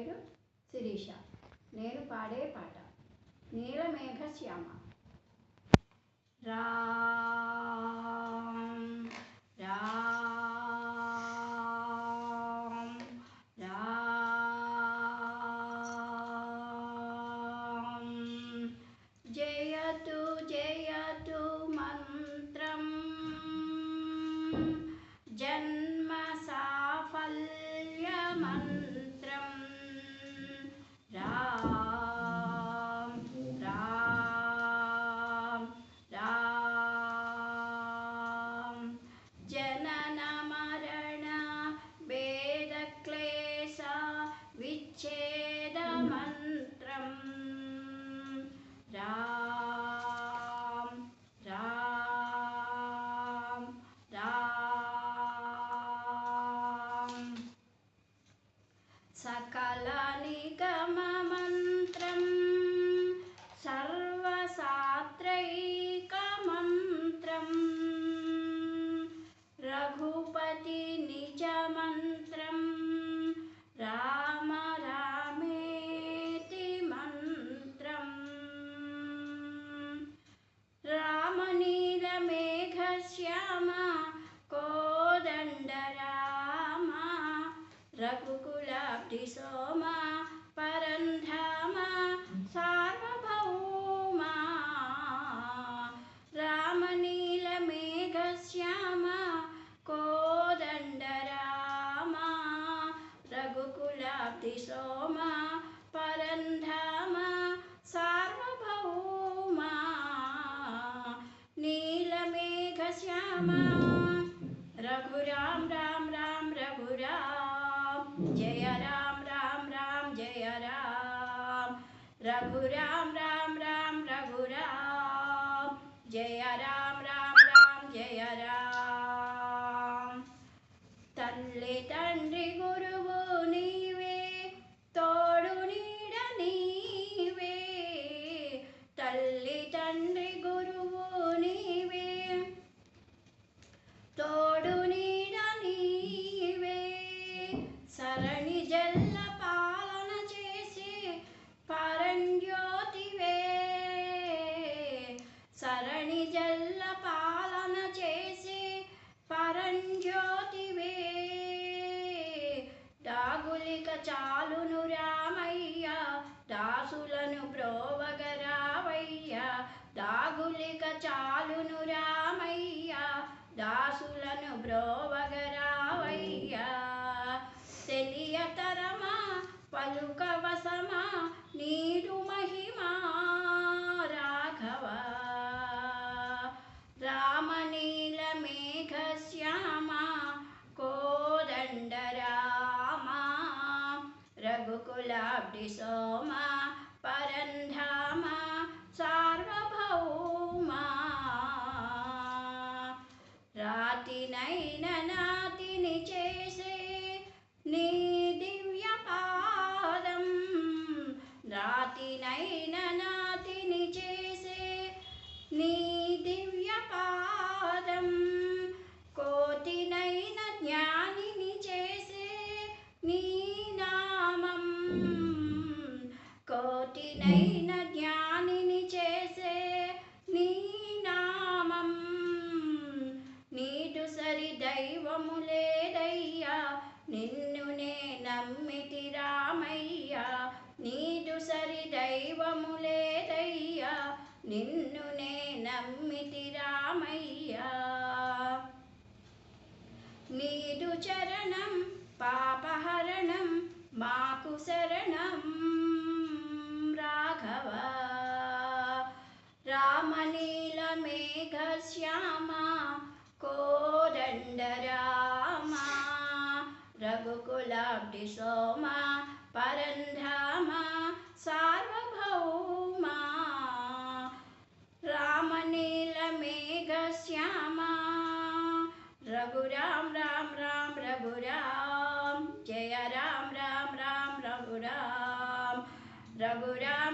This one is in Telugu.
పేరు శిరీష. నేను పాడే పాట నీలమేఘ శ్యామ. రామ్ రామ్ రామ్ జయతు జయతు మంత్రం జన్మ సాఫల్య మంత్రం. రామ్ రామ్ రామ్ జనన మరణ భేద క్లేశ విచ్ఛేద మంత్రం. రామ్ రామ్ రామ్ సకల నిగమ మంత్రం సర్వశాస్త్రైక మంత్రం. రఘుపతి నిజ మంత్రం రామ రామేతి మంత్రం. రామనీల మేఘ శ్యామ కోదండ రామ రఘుకులాబ్ధి సోమ పరంధామ సార్వభౌమ. రామనీల మేఘ శ్యామ కోదండ రామ రఘుకులాబ్ధి సోమ పరంధామ సార్వభౌమ. నీలమేఘ శ్యామ రఘురామ్ రామ్ రామ్ రఘురామ్ జయ రామ్ రామ్ రామ్ జయ రామ్. రఘురామ్ రామ్ రామ్ రఘురామ్ జయ రామ్ రామ్ రామ్ జయ రామ్. తల్లి తండ్రి గురువు నీవే తోడు నీడ నీవే. తల్లి తండ్రి గురువు నీవే తోడు నీడ నీవే. సరణి జల్ల పాలన చేసి పరంజ్యోతివే. సరణి జల్ల పాలన చేసి పరంజ్యోతివే. దాగులిక చాలును రామయ్య దాసులను బ్రోవగ రావయ్య. దాగులిక చాలును రామయ్య దాసులను బ్రోవగ రావయ్య. తెలియతరమా పలుకవసమా నీదు మహిమా రాఘవ. రామనీల మేఘ శ్యామ కోదండ రామ రఘుకులాబ్ధి సోమ పరంధామ సార్వభౌమ. రాతినైన నాతిని చేసే నీ దివ్య పాదం. రాతినైన నాతిని చేసే నీ దివ్య పాదం. కోతినైన జ్ఞానిని చేసే నీ నామం. కోటినైన జ్ఞానిని చేసే నీ నామం. నీదు సరి దైవము లేదయ్యా నిన్ను నే నమ్మితి రామయ్య. నీదు సరి దైవము లేదయ్యా నిన్ను నే నమ్మితి రామయ్య. నీదు చరణం పాపహరణం మాకు శరణం రాఘవ. రామనీల మేఘ శ్యామ కోదండ రామ రఘుకులాబ్ధి సోమ పరంధామ సార్వభౌమ. రామనీల మేఘ శ్యామ రఘురామ్ రామ్ రామ్ రఘురామ్ జయ రామ్ రామ్ రామ్ రఘురామ్. రఘురామ్